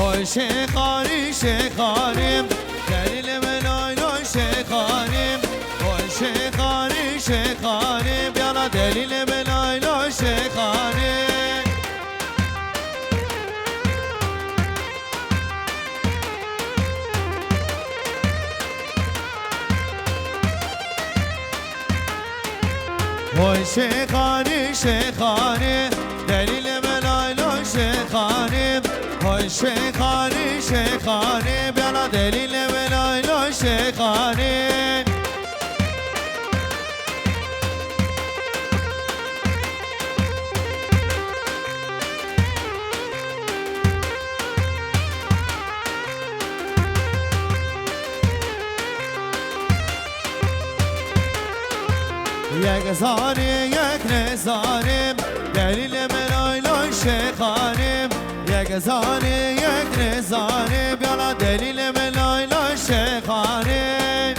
های شیخانی شیخانیم دلیل منای لای شیخانیم های شیخانی شیخانیم بیالا دلیل منای لای شیخانیم های شیخانی شیخانی دلیل منای لای شیخانیم های شیخانی شیخانی بیالا دلیل منای لای شیخانیم یک زانی یک نزانیم دلیل منای لای شیخانیم یک زانی یک نزانیم بیالا دلیل منای لای شیخانیم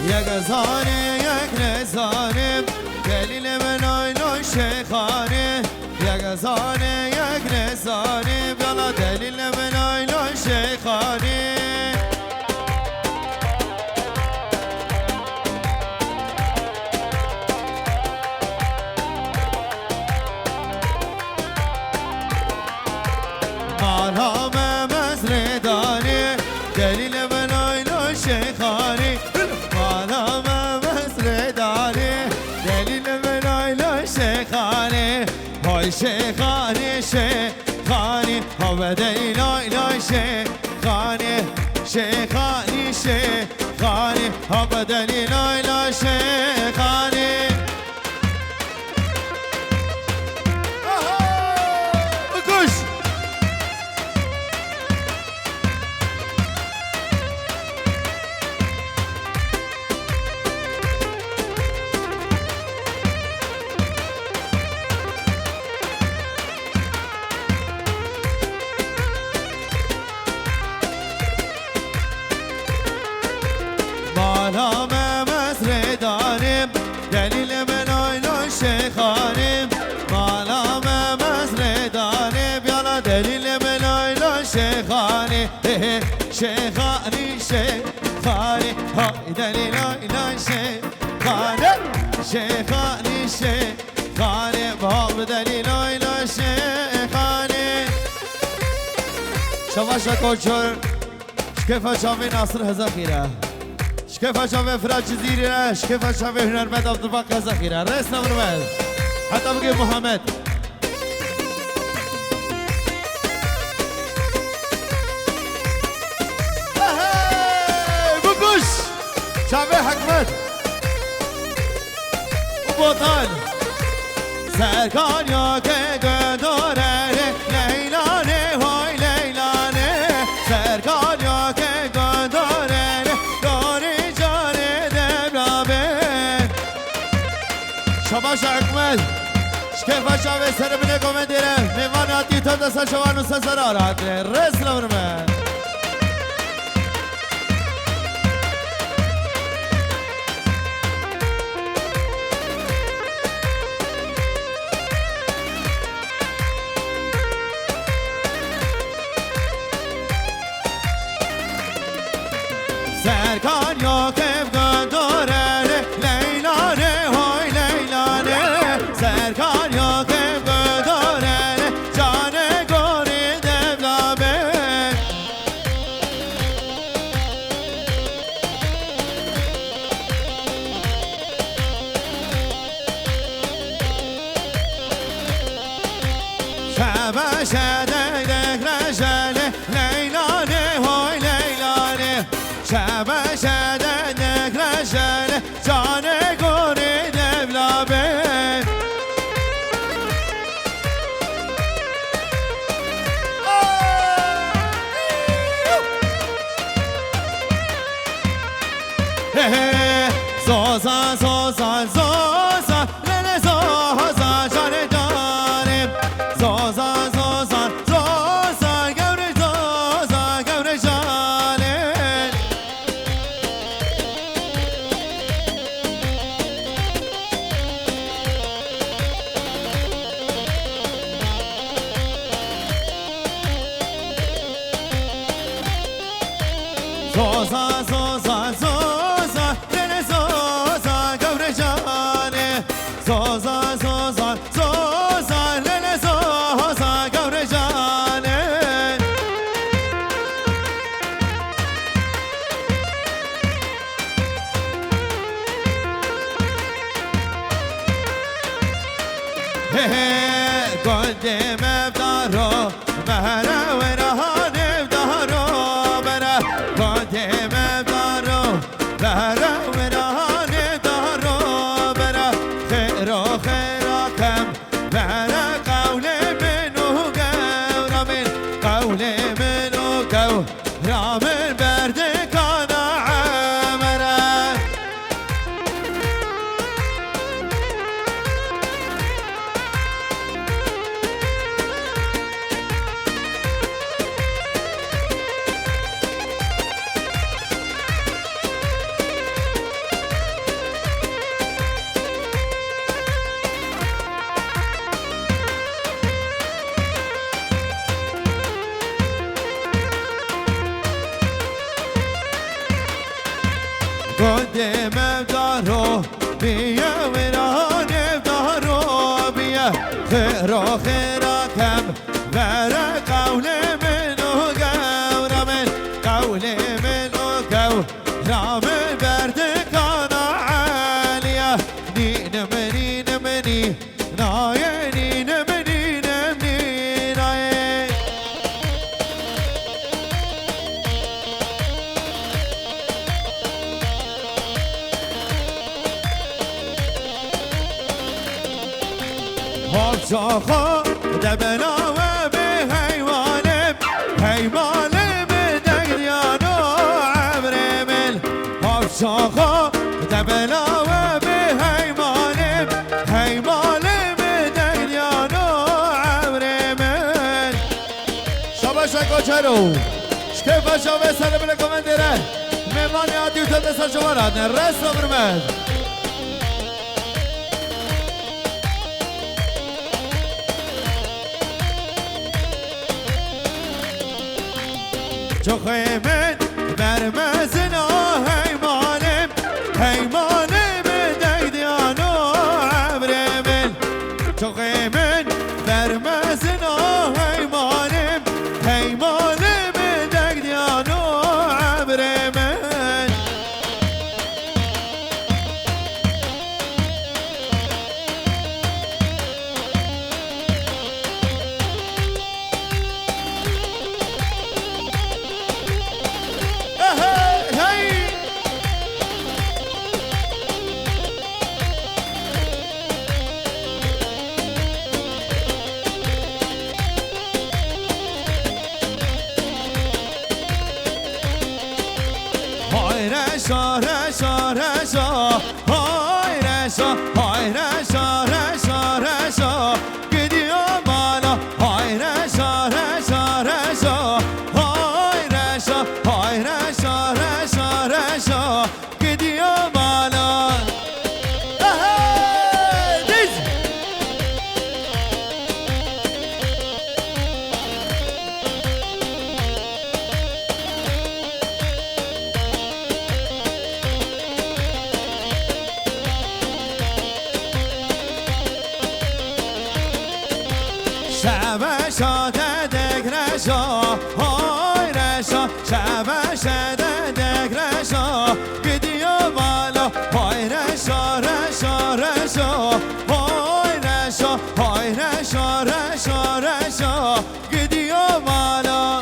یک زانی یک نزانیم دلیل منای لای شیخانیم یک زانی یک نزانیم بیالا دلیل منای لای شیخانیم مرهم مزر دانی دلیل منای لای شیخانی های شیخانی شیخانی ها بدهی لای لای شیخانی شیخانی شیخانی ها بدهی لای لای شیخانی بکش مرهم مزر داریم دلیل منای لای شیخانیم مرهم مزر داریم بیالا دلیل منای لای شیخانی شیخانی شیخانی های دلیل لای شیخانی شیخانی شیخانی با دلیل لای شیخانی شما شکر شکفه شامی ناصر هزاخیره شكيف شافي فراج جزيرة شكيف شافي هنرمد عبد الباقي زخيرة رئيس نمرمد حتى بقي محمد بقوش شافي حكمت وبطل سركان يا كي قدوره ليلاني هاي ليلاني سركان يا كي قدوره شباش حکمت شکیفه شاوه سر بینه گومه دیره میواناتی تا دسته شوانو سسر آراد رس لورمه سرکان یا کف گداره لیلانه های لیلانه سرکان یا کف گداره جان گوری دبلابه شبه شده دکرشله لیلانه های لیلانه شبه شده دکرشله جان گوری دبلابه زوزا زوزا زوزا لله زوزا جان جانم زوزا زوزا زوزا گور زوزا گور جانم زوزا زوزا زوزا لله زوزا گور جانم زوزا زوزا زوزا لله زوزا گور جانم قدم بدارو مهرا ورهان بدارو برا قدم بدارو مهرا ورهان بدارو برا خيرو خيركم برا قول منو قورا من قول منو قورا من بردكانا عمرا قدم بدارو بيا ورهان بدارو بيا خيرو خيركم برا قول منو قورا من قول منو قورا من بردكانا عالية نين منين مني نايه نين منين مني نايه شاخا دبنا و به حیوانم حیوانم دگریانو عبرمل شاخا دبنا و به حیوانم حیوانم دگریانو عبرمل شاباش کوچرو شکفا شابه سر بله کمندره مهمانی عادی تا دست شما رادن رست برمد چخه من برمزنا حیمانم حیمانم دگدیانو عبرمل چخه من برمزنا حیمانم حیمانم دگدیانو عبرمل رشا رشا رشا های رشا های رشا رشا رشا گدیا مالا های رشا رشا رشا های رشا های رشا رشا رشا گدیا مالا دیز شبشا ددک رشا های رشا شبشا ددک رشا گدیا بالا های رشا رشا رشا های رشا های رشا رشا رشا گدیا بالا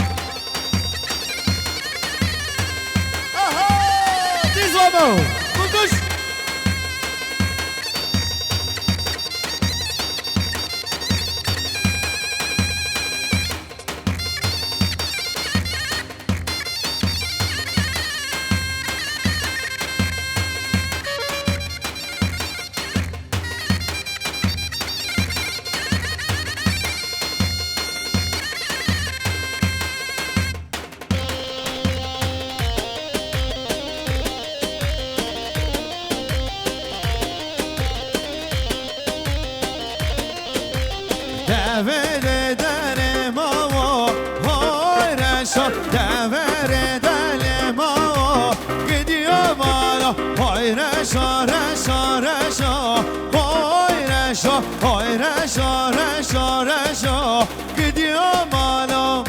دیز بابو بگوش devere derim o Hoy reşo devere derim o Gidiyorum hala Hoy reşo reşo reşo Hoy reşo Hoy reşo reşo reşo Gidiyorum hala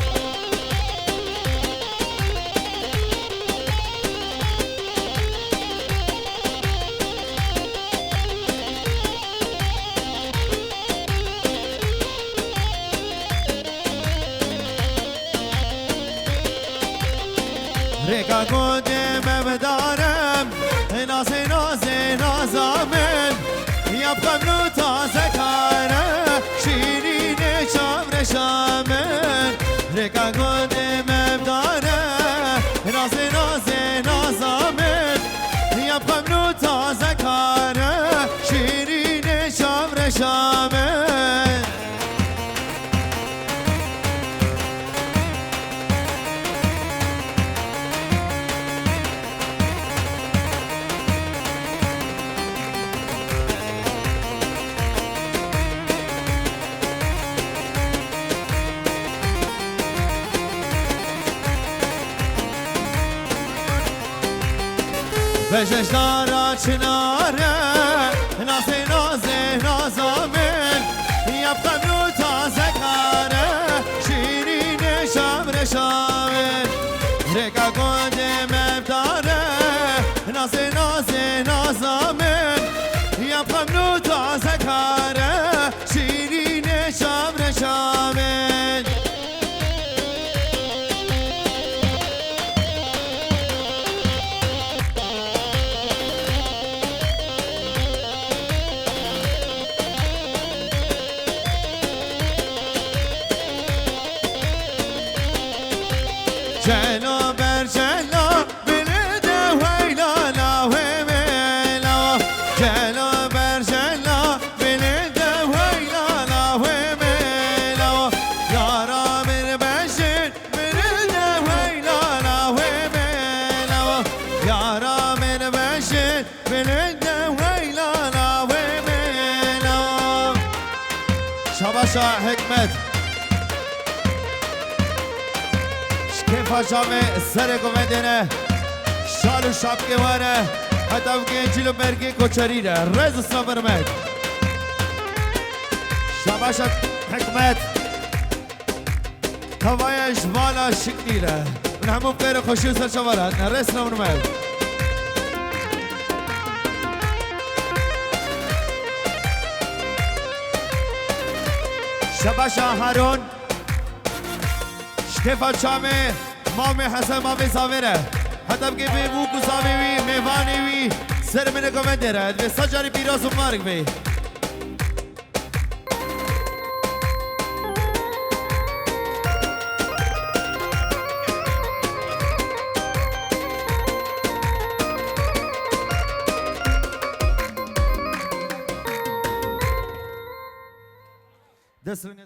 Reka kodem evdarım Nazi nazi nazamın Yapkam nu taze kare Şirine çavreşamın Reka kodem evdarım Nazi nazi nazamın Yapkam nu taze kare Şirine çavreşamın Beşeşlara çınarı Nazi nazi nazamın Yapkam nu taze kare Şirine şamreşamın Reka kodem evdarı Nazi nazi nazamın Yapkam nu taze kare Şirine şamreşamın Celo ber celo bile de huyla la huyla Celo ber celo bile de huyla la huyla Yara bir beşin bile de huyla la huyla Yara bir beşin bile de huyla la huyla Şabaşa Hikmet Faşame sere komedine Şalu şapke vare Hatta bu gençilo berge koçarire Rez sabırmet Şabaşat Hikmet Tavaya jvala şıklile Nehmum kayra koşu serçavara Rez namurmet Şabaşa Harun Şkefa çame Mame Hasan Mame Zavere Hatta ki be bu kusamevi mevanevi Sermene komendere ve sacari biraz umarık be Desrine